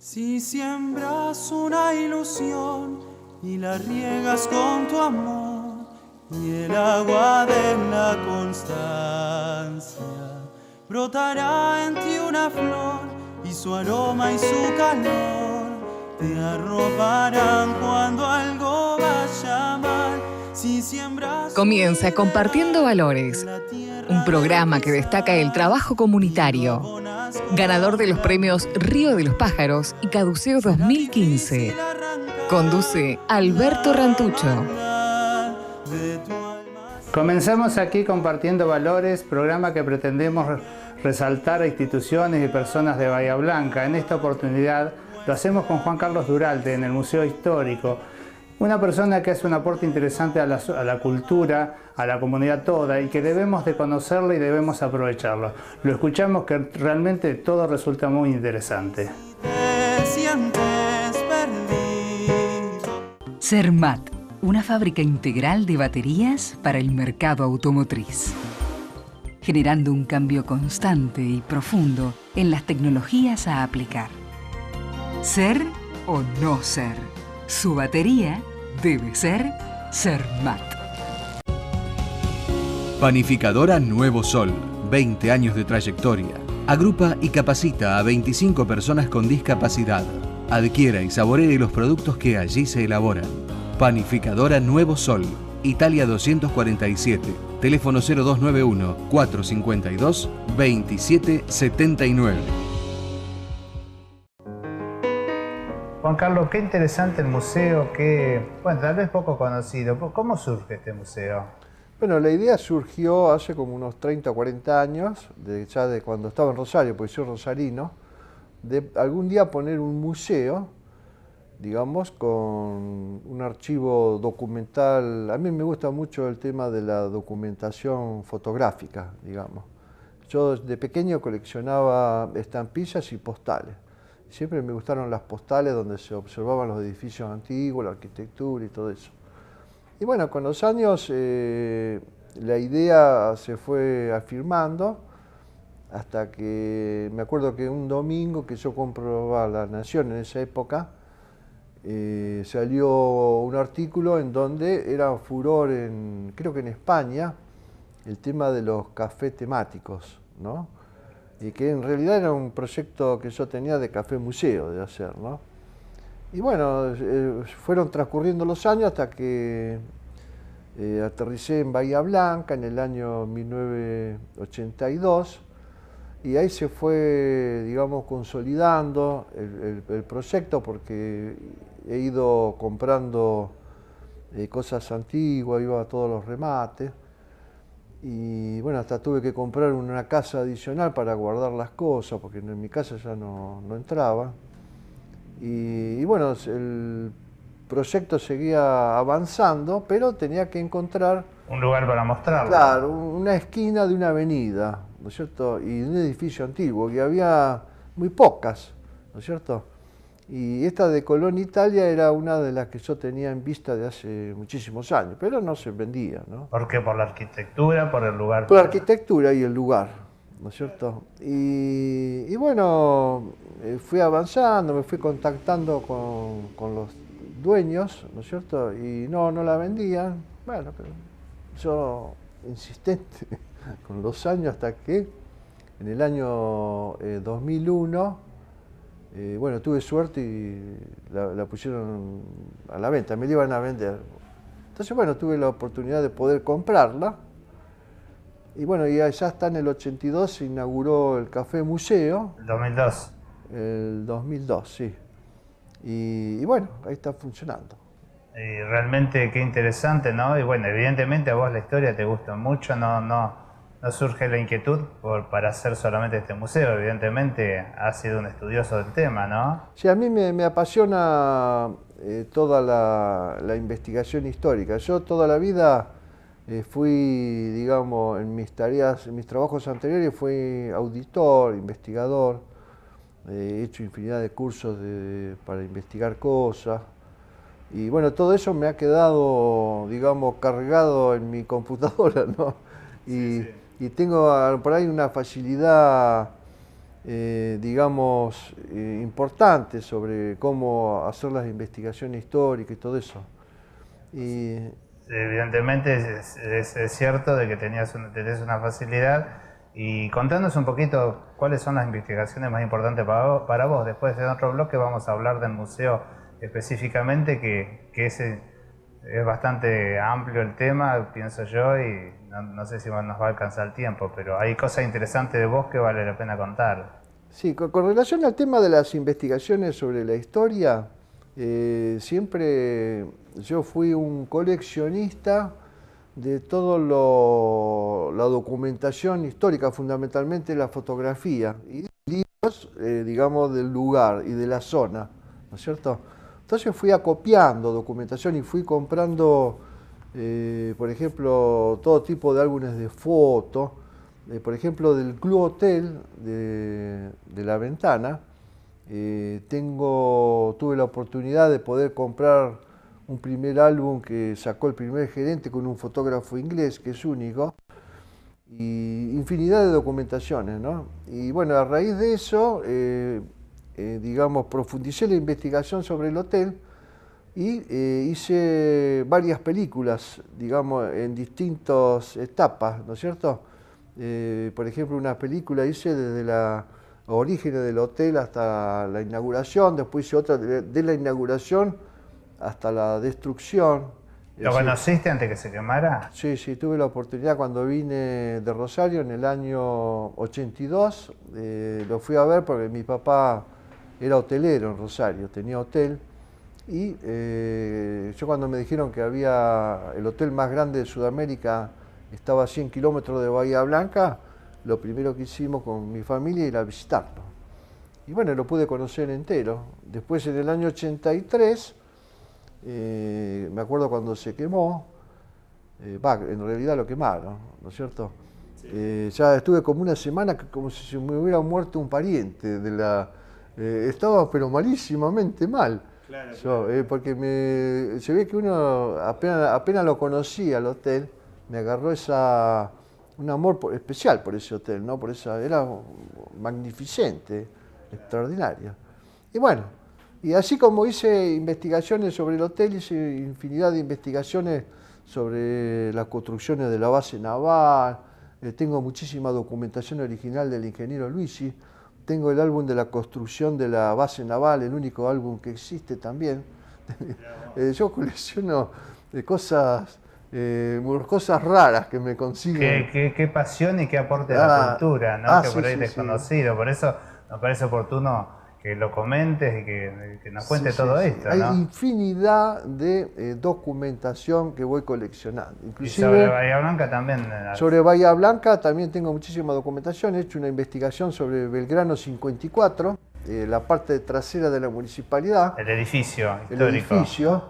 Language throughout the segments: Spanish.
Si siembras una ilusión y la riegas con tu amor y el agua de la constancia, brotará en ti una flor y su aroma y su calor te arroparán cuando algo vaya mal. Si siembras. Comienza Compartiendo Valores, un programa que destaca el trabajo comunitario. Ganador de los premios Río de los Pájaros y Caduceo 2015. Conduce Alberto Rantucho. Comenzamos aquí Compartiendo Valores, programa que pretendemos resaltar a instituciones y personas de Bahía Blanca. En esta oportunidad lo hacemos con Juan Carlos Duralde en el Museo Histórico. Una persona que hace un aporte interesante a la cultura, a la comunidad toda, y que debemos de conocerlo y debemos aprovecharlo. Lo escuchamos que realmente todo resulta muy interesante. Zermatt, una fábrica integral de baterías para el mercado automotriz, generando un cambio constante y profundo en las tecnologías a aplicar. Ser o no ser, su batería debe ser Zermatt. Panificadora Nuevo Sol, 20 años de trayectoria. Agrupa y capacita a 25 personas con discapacidad. Adquiera y saboree los productos que allí se elaboran. Panificadora Nuevo Sol, Italia 247, teléfono 0291-452-2779. Juan Carlos, qué interesante el museo, bueno, tal vez poco conocido. ¿Cómo surge este museo? Bueno, la idea surgió hace como unos 30 o 40 años, ya de cuando estaba en Rosario, porque soy rosarino, de algún día poner un museo, digamos, con un archivo documental. A mí me gusta mucho el tema de la documentación fotográfica, digamos. Yo de pequeño coleccionaba estampillas y postales. Siempre me gustaron las postales donde se observaban los edificios antiguos, la arquitectura y todo eso. Y bueno, con los años la idea se fue afirmando hasta que me acuerdo que un domingo que yo compraba La Nación en esa época, salió un artículo en donde era furor, creo que en España, el tema de los cafés temáticos, ¿no? Y que en realidad era un proyecto que yo tenía de café museo de hacer, ¿no? Y bueno, fueron transcurriendo los años hasta que aterricé en Bahía Blanca en el año 1982 y ahí se fue, digamos, consolidando el proyecto porque he ido comprando cosas antiguas, iba a todos los remates. Y bueno, hasta tuve que comprar una casa adicional para guardar las cosas, porque en mi casa ya no entraba. Y bueno, el proyecto seguía avanzando, pero tenía que encontrar... Un lugar para mostrarlo. Claro, una esquina de una avenida, ¿no es cierto? Y un edificio antiguo, que había muy pocas, ¿no es cierto? Y esta de Colón, Italia, era una de las que yo tenía en vista de hace muchísimos años, pero no se vendía, ¿no? ¿Por qué? ¿Por la arquitectura? ¿Por el lugar? Por la arquitectura y el lugar, ¿no es cierto? Y bueno, fui avanzando, me fui contactando con los dueños, ¿no es cierto? Y no la vendían. Bueno, pero yo insistente con los años hasta que en el año 2001... bueno, tuve suerte y la pusieron a la venta, me la iban a vender. Entonces, bueno, tuve la oportunidad de poder comprarla. Y bueno, ya está en el 82, se inauguró el Café Museo. ¿El 2002? El 2002, sí. Y bueno, ahí está funcionando. Y realmente qué interesante, ¿no? Y bueno, evidentemente a vos la historia te gusta mucho, no surge la inquietud para hacer solamente este museo. Evidentemente has sido un estudioso del tema, ¿no? Sí, a mí me apasiona toda la investigación histórica. Yo toda la vida fui, digamos, en mis tareas, en mis trabajos anteriores fui auditor, investigador. He hecho infinidad de cursos para investigar cosas. Y bueno, todo eso me ha quedado, digamos, cargado en mi computadora, ¿no? Y tengo por ahí una facilidad digamos, importantes sobre cómo hacer las investigaciones históricas y todo eso. Y, evidentemente es cierto de que tenés una facilidad. Y contanos un poquito cuáles son las investigaciones más importantes para vos. Después en otro bloque vamos a hablar del museo específicamente, que es bastante amplio el tema, pienso yo, y no sé si nos va a alcanzar el tiempo, pero hay cosas interesantes de vos que vale la pena contar. Sí, con relación al tema de las investigaciones sobre la historia, siempre yo fui un coleccionista de toda la documentación histórica, fundamentalmente la fotografía, y libros, digamos, del lugar y de la zona, ¿no es cierto? Entonces fui acopiando documentación y fui comprando, por ejemplo, todo tipo de álbumes de fotos, por ejemplo, del Club Hotel de La Ventana. Tuve la oportunidad de poder comprar un primer álbum que sacó el primer gerente con un fotógrafo inglés, que es único, y infinidad de documentaciones, ¿no? Y bueno, a raíz de eso, digamos, profundicé la investigación sobre el hotel y hice varias películas, digamos, en distintas etapas, ¿no es cierto? Por ejemplo, una película hice desde los orígenes del hotel hasta la inauguración, después hice otra de la inauguración hasta la destrucción. ¿Lo conociste antes que se quemara? Sí, sí, tuve la oportunidad cuando vine de Rosario en el año 82, lo fui a ver porque mi papá era hotelero en Rosario, tenía hotel, y yo cuando me dijeron que había el hotel más grande de Sudamérica, estaba a 100 kilómetros de Bahía Blanca, lo primero que hicimos con mi familia era visitarlo. Y bueno, lo pude conocer entero. Después en el año 83, me acuerdo cuando se quemó, en realidad lo quemaron, ¿no es cierto? Sí. Ya estuve como una semana como si se me hubiera muerto un pariente estaba pero malísimamente mal. Claro, claro. Porque se ve que uno apenas lo conocía al hotel, me agarró un amor especial por ese hotel, ¿no? Era magnificente, extraordinario. Y bueno, y así como hice investigaciones sobre el hotel, hice infinidad de investigaciones sobre las construcciones de la base naval, tengo muchísima documentación original del ingeniero Luisi, tengo el álbum de la construcción de la base naval, el único álbum que existe también. Yo colecciono cosas raras que me consiguen. Qué pasión y qué aporte a la cultura, ¿no? Que sí, por ahí desconocido. Sí. Por eso me parece oportuno que lo comentes y que nos cuentes todo esto, ¿no? Hay infinidad de documentación que voy coleccionando. Inclusive, y sobre Bahía Blanca también. Sobre Bahía Blanca también tengo muchísima documentación. He hecho una investigación sobre Belgrano 54, la parte trasera de la municipalidad. El edificio histórico. El edificio.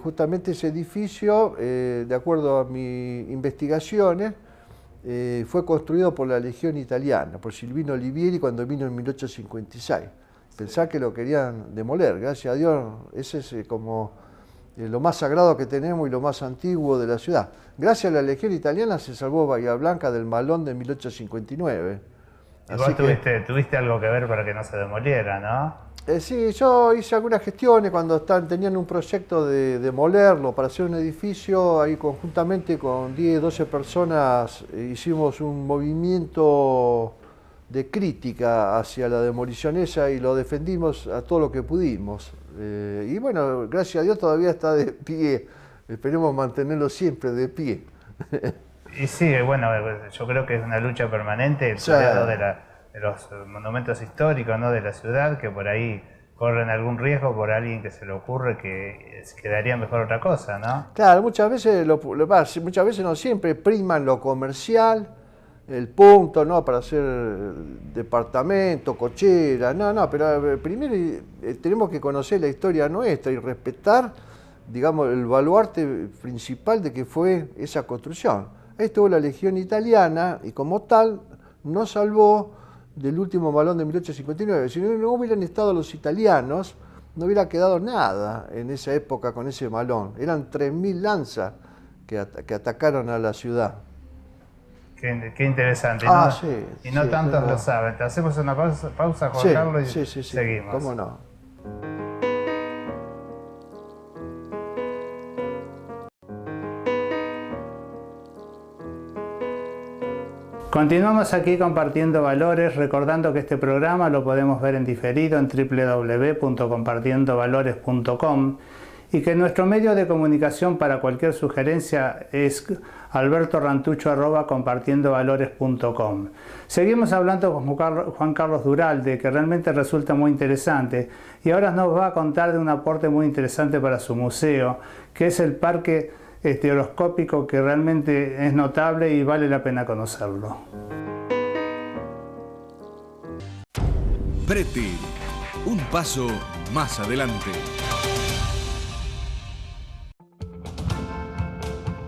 Justamente ese edificio, de acuerdo a mis investigaciones, fue construido por la Legión Italiana, por Silvino Olivieri cuando vino en 1856. Pensá que lo querían demoler, gracias a Dios, ese es como lo más sagrado que tenemos y lo más antiguo de la ciudad. Gracias a la Legión Italiana se salvó Bahía Blanca del malón de 1859. Y vos tuviste algo que ver para que no se demoliera, ¿no? Sí, yo hice algunas gestiones cuando tenían un proyecto de demolerlo para hacer un edificio, ahí conjuntamente con 10, 12 personas hicimos un movimiento de crítica hacia la demolición esa y lo defendimos a todo lo que pudimos. Y bueno, gracias a Dios todavía está de pie, esperemos mantenerlo siempre de pie. Y sí, bueno, yo creo que es una lucha permanente, el cuidado de los monumentos históricos, ¿no? De la ciudad, que por ahí corren algún riesgo por alguien que se le ocurre que quedaría mejor otra cosa, ¿no? Claro, muchas veces no siempre priman lo comercial, el punto, ¿no? Para hacer departamento, cochera, no, pero primero tenemos que conocer la historia nuestra y respetar, digamos, el baluarte principal de que fue esa construcción. Ahí estuvo la Legión Italiana y como tal nos salvó del último malón de 1859. Si no hubieran estado los italianos, no hubiera quedado nada en esa época con ese malón. Eran 3000 lanzas que atacaron a la ciudad. Qué interesante. Ah, ¿no? sí. Y no sí, tantos tengo- lo saben. Te hacemos una pausa Juan Sí, Carlos, y sí, seguimos. cómo no. Continuamos aquí compartiendo valores, recordando que este programa lo podemos ver en diferido en www.compartiendovalores.com y que nuestro medio de comunicación para cualquier sugerencia es albertorantucho@compartiendovalores.com. Seguimos hablando con Juan Carlos Duralde, que realmente resulta muy interesante, y ahora nos va a contar de un aporte muy interesante para su museo, que es el parque estereoscópico, que realmente es notable y vale la pena conocerlo. Preti, un paso más adelante.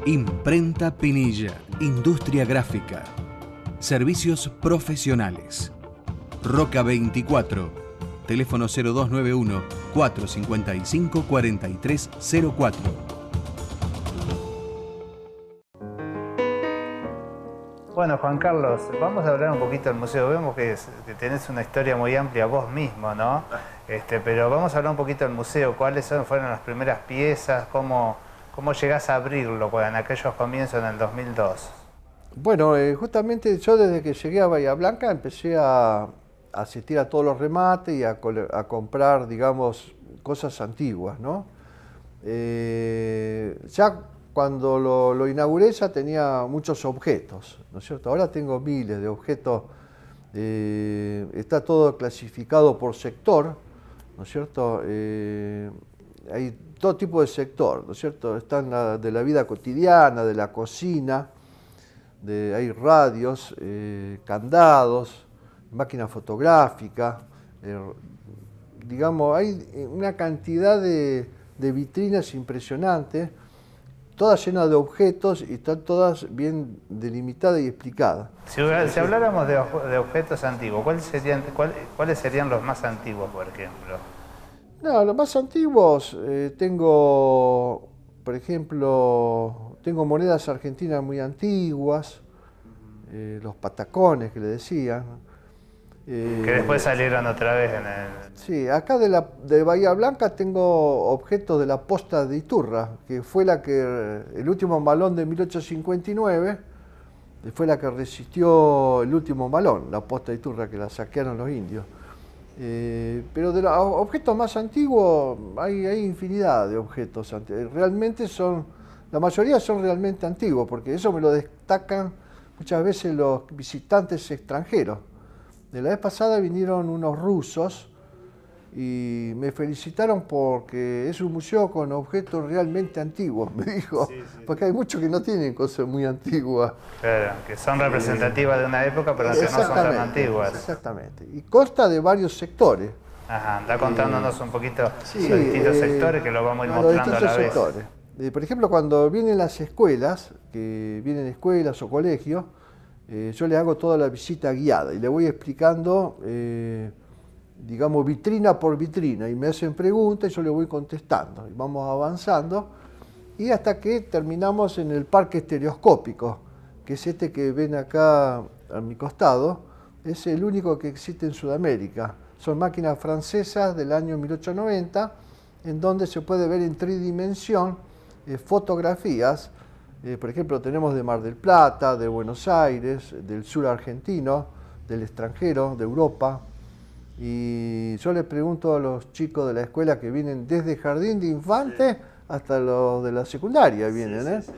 Imprenta Pinilla, industria gráfica, servicios profesionales. Roca 24, teléfono 0291 455 4304. Bueno, Juan Carlos, vamos a hablar un poquito del museo. Vemos que tenés una historia muy amplia vos mismo, ¿no? Pero vamos a hablar un poquito del museo. ¿Cuáles fueron las primeras piezas? ¿Cómo llegás a abrirlo en aquellos comienzos en el 2002? Bueno, justamente yo desde que llegué a Bahía Blanca empecé a asistir a todos los remates y a comprar, digamos, cosas antiguas, ¿no? Ya cuando lo inauguré ya tenía muchos objetos, ¿no es cierto? Ahora tengo miles de objetos, está todo clasificado por sector, ¿no es cierto? Hay todo tipo de sector, ¿no es cierto? Están de la vida cotidiana, de la cocina, hay radios, candados, máquina fotográfica, digamos, hay una cantidad de vitrinas impresionantes, todas llenas de objetos y están todas bien delimitadas y explicadas. Si habláramos de objetos antiguos, ¿cuáles serían los más antiguos, por ejemplo? No, los más antiguos, tengo, por ejemplo, tengo monedas argentinas muy antiguas, los patacones que le decían. Que después salieron otra vez en el... Sí, acá de Bahía Blanca tengo objetos de la posta de Iturra, que fue el último malón de 1859, fue la que resistió el último malón, la posta de Iturra, que la saquearon los indios. Pero de los objetos más antiguos hay infinidad de objetos antiguos. La mayoría son realmente antiguos, porque eso me lo destacan muchas veces los visitantes extranjeros. De la vez pasada vinieron unos rusos y me felicitaron porque es un museo con objetos realmente antiguos, me dijo, porque hay muchos que no tienen cosas muy antiguas. Claro, que son representativas de una época, pero que no son tan antiguas. Exactamente, y consta de varios sectores. Ajá, anda contándonos un poquito los distintos sectores, que lo vamos a ir mostrando a la vez. Por ejemplo, cuando vienen las escuelas, que vienen escuelas o colegios, yo le hago toda la visita guiada y le voy explicando, digamos, vitrina por vitrina, y me hacen preguntas y yo le voy contestando, y vamos avanzando, y hasta que terminamos en el parque estereoscópico, que es este que ven acá a mi costado, es el único que existe en Sudamérica. Son máquinas francesas del año 1890, en donde se puede ver en tridimensión fotografías. Por ejemplo, tenemos de Mar del Plata, de Buenos Aires, del sur argentino, del extranjero, de Europa. Y yo les pregunto a los chicos de la escuela que vienen desde jardín de infantes hasta los de la secundaria vienen, sí.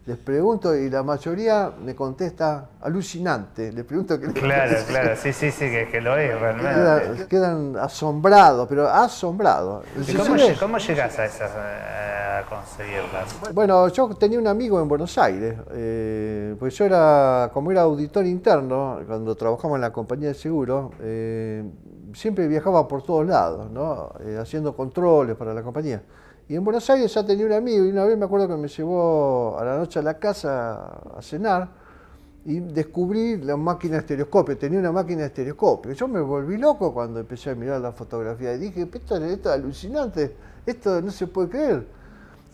Les pregunto y la mayoría me contesta alucinante. Les pregunto qué les parece. Claro, sí, que lo es realmente. Quedan asombrados, pero asombrados. ¿Cómo llegás a conseguirlas? Bueno, yo tenía un amigo en Buenos Aires, pues yo como era auditor interno, cuando trabajamos en la compañía de seguros, siempre viajaba por todos lados, ¿no? Haciendo controles para la compañía. Y en Buenos Aires ya tenía un amigo, y una vez me acuerdo que me llevó a la noche a la casa a cenar y descubrí la máquina estereoscópica, tenía una máquina estereoscópica. Yo me volví loco cuando empecé a mirar la fotografía y dije, esto es alucinante, esto no se puede creer.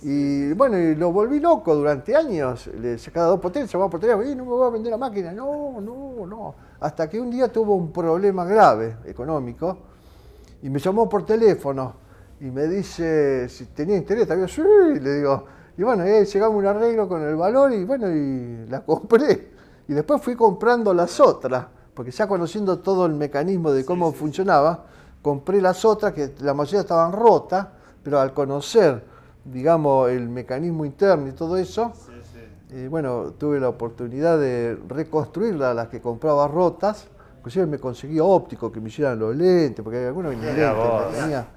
Y bueno, y lo volví loco durante años. Le sacaba 2 por 3, llamaba por teléfono, no me voy a vender la máquina. No. Hasta que un día tuvo un problema grave económico y me llamó por teléfono y me dice si tenía interés. También, sí, le digo. Y bueno, llegamos a un arreglo con el valor y bueno, y la compré. Y después fui comprando las otras, porque ya conociendo todo el mecanismo de cómo funcionaba, compré las otras que la mayoría estaban rotas, pero al conocer, digamos, el mecanismo interno y todo eso, bueno, tuve la oportunidad de reconstruirlas, las que compraba rotas. Inclusive me conseguí ópticos que me hicieran los lentes, porque hay algunos que ni lentes tenía.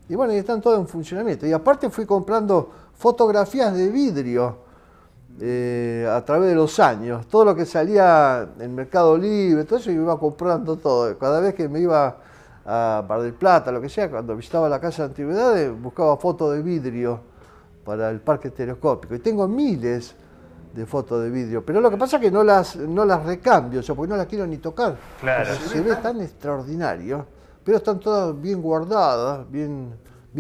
Y bueno, y están todos en funcionamiento. Y aparte fui comprando fotografías de vidrio a través de los años. Todo lo que salía en Mercado Libre, todo eso, yo iba comprando todo. Cada vez que me iba a Mar del Plata, lo que sea, cuando visitaba la Casa de Antigüedades, buscaba fotos de vidrio para el parque telescópico. Y tengo miles de fotos de vidrio, pero lo que pasa es que no las recambio, porque no las quiero ni tocar. Claro. Se ve tan extraordinario, pero están todas bien guardadas, bien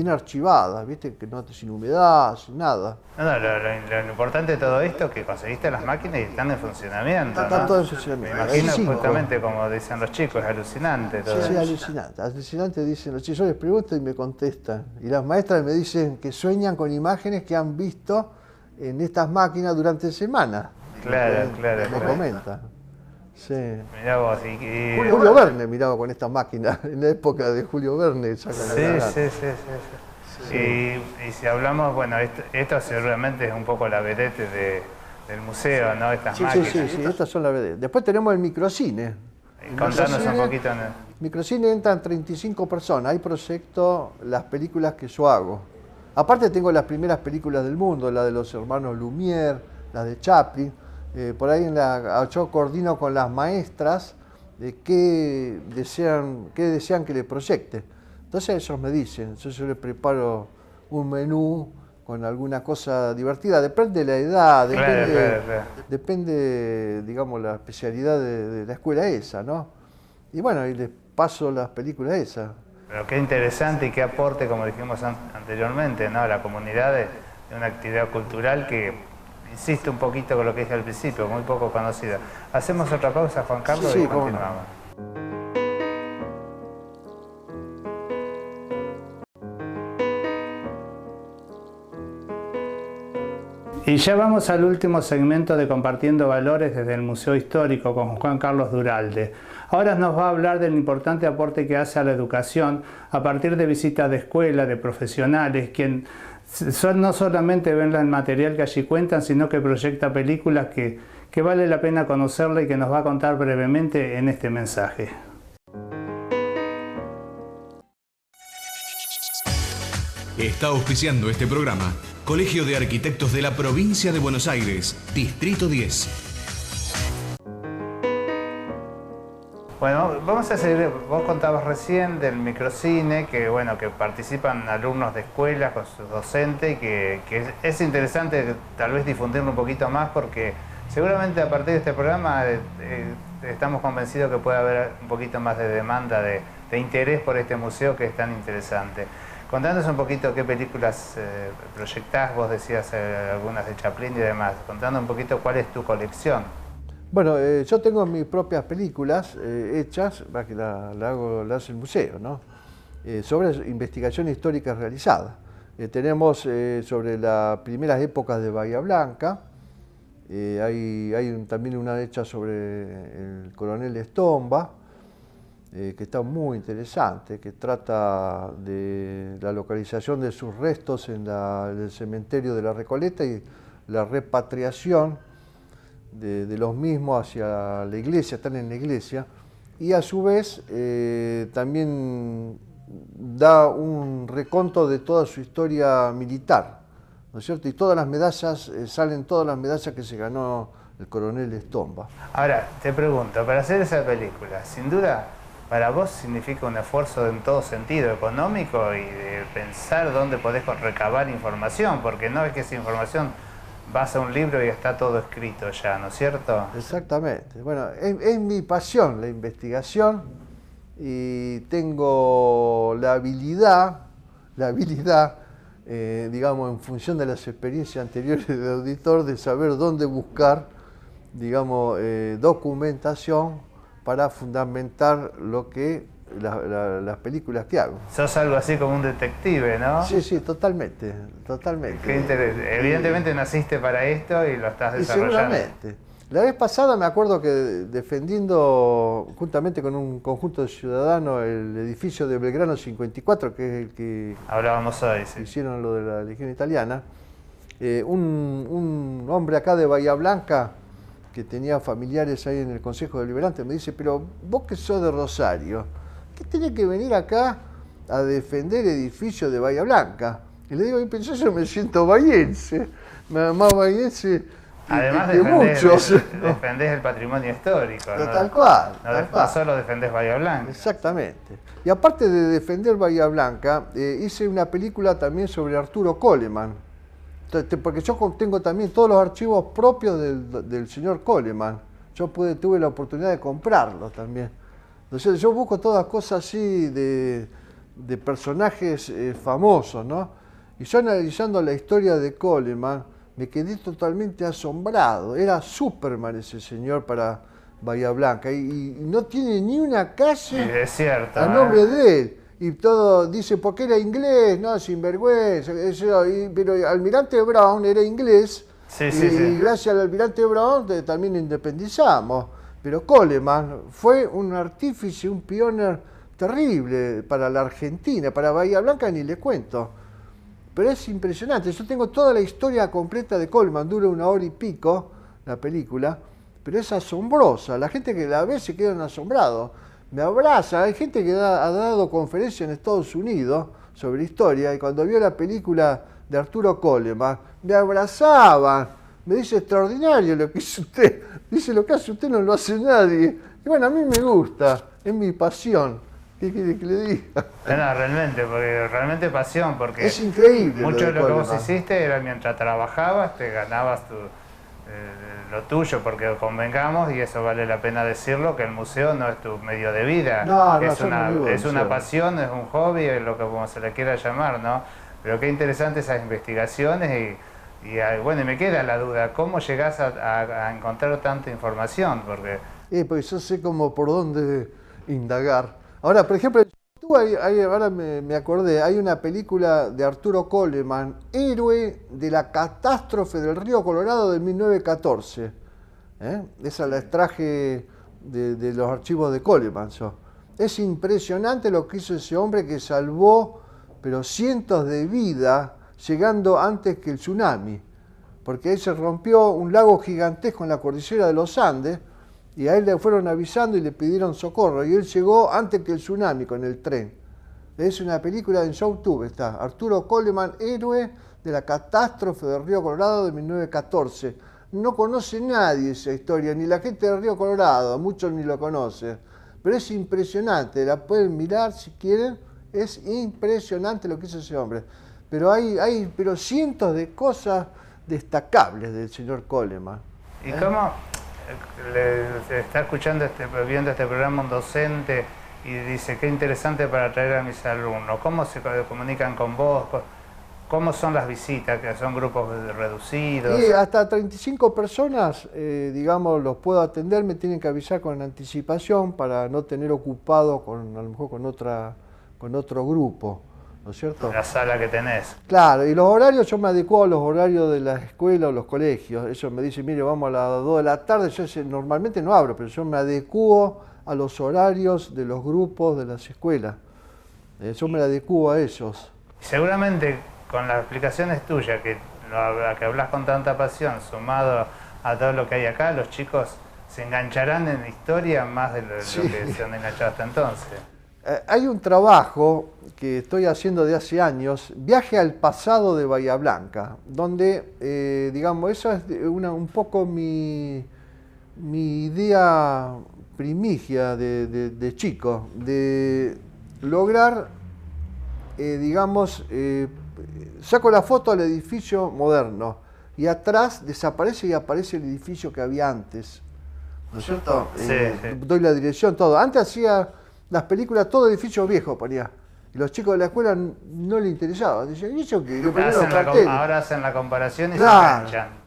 archivadas, ¿viste? Que no sin humedad, sin nada. Lo importante de todo esto es que conseguiste las máquinas y están en funcionamiento. Están ¿no? todas en funcionamiento. Me imagino justamente como dicen los chicos, es alucinante todo. Sí, alucinante. Alucinante dicen los chicos. Yo les pregunto y me contestan. Y las maestras me dicen que sueñan con imágenes que han visto en estas máquinas durante semana. Claro. Me comentan. Sí. Mirá vos. Julio Verne miraba con estas máquinas, en la época de Julio Verne. Sí. Y si hablamos, bueno, esto seguramente es un poco la vedette del museo, ¿no? Estas máquinas. Sí, estas son las vedette. Después tenemos el microcine. Contanos un poquito. Microcine entran 35 personas. Ahí proyecto las películas que yo hago. Aparte tengo las primeras películas del mundo, la de los hermanos Lumière, las de Chaplin. Por ahí yo coordino con las maestras de qué desean que le proyecte. Entonces ellos me dicen, yo les preparo un menú con alguna cosa divertida, depende de la edad, depende, digamos, la especialidad de la escuela esa, ¿no? Y bueno, y les paso las películas esas. Pero qué interesante y qué aporte, como dijimos anteriormente, ¿no? La comunidad de una actividad cultural que insiste un poquito con lo que dije al principio, muy poco conocida. Hacemos otra pausa, Juan Carlos, y continuamos. Y ya vamos al último segmento de Compartiendo Valores desde el Museo Histórico con Juan Carlos Duralde. Ahora nos va a hablar del importante aporte que hace a la educación a partir de visitas de escuela, de profesionales, quien no solamente ven el material que allí cuentan, sino que proyecta películas que vale la pena conocerla y que nos va a contar brevemente en este mensaje. Está auspiciando este programa Colegio de Arquitectos de la Provincia de Buenos Aires, Distrito 10. Bueno, vamos a seguir. Vos contabas recién del microcine, que bueno, que participan alumnos de escuelas con sus docentes, y que es interesante tal vez difundirlo un poquito más, porque seguramente a partir de este programa estamos convencidos que puede haber un poquito más de demanda, de interés por este museo que es tan interesante. Contanos un poquito qué películas proyectás, vos decías algunas de Chaplin y demás. Contanos un poquito cuál es tu colección. Bueno, yo tengo mis propias películas hechas, que la hace el museo, ¿no? Sobre investigación histórica realizada. Tenemos sobre las primeras épocas de Bahía Blanca, hay también una hecha sobre el coronel Estomba, que está muy interesante, que trata de la localización de sus restos en el cementerio de la Recoleta y la repatriación de los mismos hacia la iglesia, están en la iglesia, y a su vez también da un reconto de toda su historia militar, ¿no es cierto? Y todas las medallas, salen todas las medallas que se ganó el coronel Estomba. Ahora, te pregunto, para hacer esa película, sin duda, para vos significa un esfuerzo en todo sentido, económico, y de pensar dónde podés recabar información, porque no es que esa información vas a un libro y está todo escrito ya, ¿no es cierto? Exactamente. Bueno, es mi pasión la investigación, y tengo la habilidad digamos, en función de las experiencias anteriores del auditor, de saber dónde buscar, digamos, documentación para fundamentar lo que las películas que hago. Sos algo así como un detective, ¿no? Sí, sí, totalmente, totalmente. Evidentemente naciste para esto y lo estás desarrollando. Seguramente. La vez pasada me acuerdo que defendiendo, juntamente con un conjunto de ciudadanos, el edificio de Belgrano 54, que es el que hablábamos hoy, sí. Hicieron lo de la Legión Italiana, un hombre acá de Bahía Blanca, que tenía familiares ahí en el Consejo Deliberante, me dice, pero vos que sos de Rosario, ¿qué tenés que venir acá a defender edificios de Bahía Blanca? Y le digo, yo me siento bahiense, más bahiense. Además defendés el patrimonio histórico, ¿no? Tal cual. No solo defendés Bahía Blanca. Exactamente. Y aparte de defender Bahía Blanca, hice una película también sobre Arturo Coleman. Porque yo tengo también todos los archivos propios del señor Coleman. Yo tuve la oportunidad de comprarlos también. Entonces yo busco todas cosas así de personajes famosos, ¿no? Y yo analizando la historia de Coleman, me quedé totalmente asombrado. Era Superman ese señor para Bahía Blanca. Y no tiene ni una calle es cierto, a nombre de él. Y todo dice, porque era inglés, no, sinvergüenza. Pero Almirante Brown era inglés. Sí, y gracias al Almirante Brown también independizamos. Pero Coleman fue un artífice, un pioner terrible para la Argentina. Para Bahía Blanca ni le cuento. Pero es impresionante, yo tengo toda la historia completa de Coleman, dura 1 hora y pico la película, pero es asombrosa, la gente que la ve se quedan asombrados, me abraza, hay gente que ha dado conferencias en Estados Unidos sobre historia y cuando vio la película de Arturo Coleman, me abrazaban, me dice extraordinario lo que hizo usted, dice lo que hace usted no lo hace nadie, y bueno, a mí me gusta, es mi pasión. ¿Qué quiere que le diga? No, realmente pasión, porque es increíble. Mucho de lo que vos hiciste era mientras trabajabas, te ganabas lo tuyo, porque convengamos, y eso vale la pena decirlo, que el museo no es tu medio de vida. Es una pasión, es un hobby, es lo que como se le quiera llamar, ¿no? Pero qué interesante esas investigaciones y bueno, y me queda la duda, ¿cómo llegás a encontrar tanta información? Porque ¿Y cómo está viendo este programa un docente y dice qué interesante para atraer a mis alumnos? ¿Cómo se comunican con vos? ¿Cómo son las visitas? ¿Que son grupos reducidos? Sí, hasta 35 personas, digamos, los puedo atender, me tienen que avisar con anticipación para no tener ocupado a lo mejor con otro grupo. ¿No es cierto? La sala que tenés. Claro, y los horarios yo me adecuo a los horarios de la escuela o los colegios. Ellos me dicen, mire, vamos a las 2 de la tarde. Yo normalmente no abro, pero yo me adecuo a los horarios de los grupos de las escuelas. Yo me adecuo a ellos. Seguramente con las explicaciones tuyas, que hablas con tanta pasión, sumado a todo lo que hay acá, los chicos se engancharán en la historia más de lo que se han enganchado hasta entonces. Hay un trabajo que estoy haciendo de hace años, Viaje al pasado de Bahía Blanca, donde, digamos, esa es un poco mi idea primigia de chico, de lograr, digamos, saco la foto al edificio moderno y atrás desaparece y aparece el edificio que había antes, ¿no es cierto? Sí. Doy la dirección, todo. Antes hacía las películas, todo edificio viejo ponía. Y los chicos de la escuela no les interesaba. Decían, ¿y eso qué? Le ponían los carteles. Ahora hacen la comparación y Claro, se enganchan.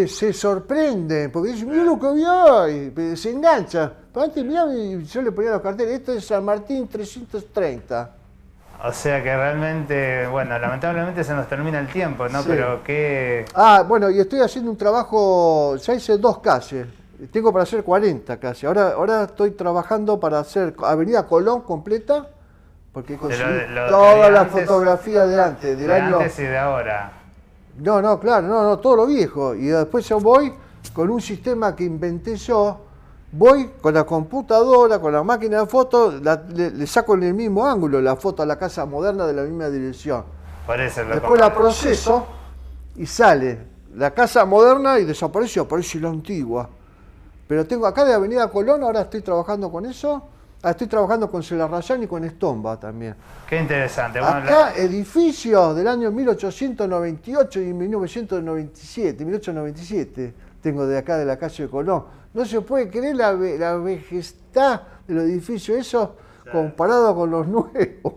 se sorprenden, porque dicen, mira lo que había, y se enganchan. Pero antes, mirá, yo le ponía los carteles, esto es San Martín 330. O sea que realmente, bueno, lamentablemente se nos termina el tiempo, ¿no? Sí. Pero qué... Bueno, y estoy haciendo un trabajo, ya hice 2 calles, tengo para hacer 40 calles. Ahora estoy trabajando para hacer Avenida Colón completa, porque conseguí toda la fotografía de antes, del año... antes y de ahora. No, claro, no, todo lo viejo. Y después yo voy con un sistema que inventé yo, voy con la computadora, con la máquina de fotos, le saco en el mismo ángulo la foto a la casa moderna de la misma dirección. Por eso Después la proceso y sale la casa moderna y desaparece, aparece la antigua. Pero tengo acá de Avenida Colón, ahora estoy trabajando con eso. Estoy trabajando con Celarrayán y con Estomba también. Qué interesante. Acá edificios del año 1898 y 1897 tengo de acá de la calle de Colón. No se puede creer la vejestad de los edificios esos comparado con los nuevos.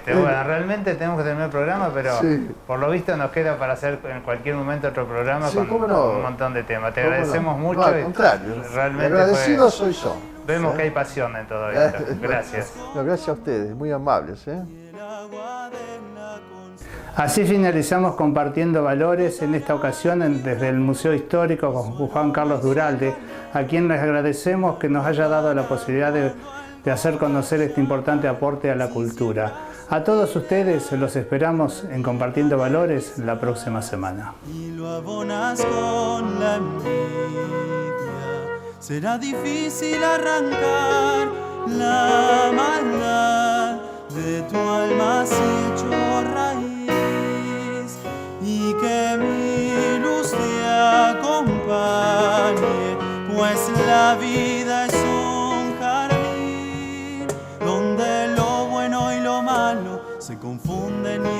Bueno, realmente tenemos que terminar el programa, pero sí, por lo visto nos queda para hacer en cualquier momento otro programa sí, con no, un montón de temas. Te ¿cómo agradecemos no? mucho. No, al contrario, realmente agradecido soy yo. Vemos que hay pasión en todo esto. Gracias. No, gracias a ustedes, muy amables. Así finalizamos compartiendo valores, en esta ocasión desde el Museo Histórico con Juan Carlos Duralde, a quien les agradecemos que nos haya dado la posibilidad de hacer conocer este importante aporte a la cultura. A todos ustedes los esperamos en Compartiendo Valores la próxima semana. Y lo abonas con la envidia, será difícil arrancar la maldad de tu alma si hecho raíz, y que mi luz te acompañe, pues la vida es un jardín donde lo bueno y lo malo se confunden y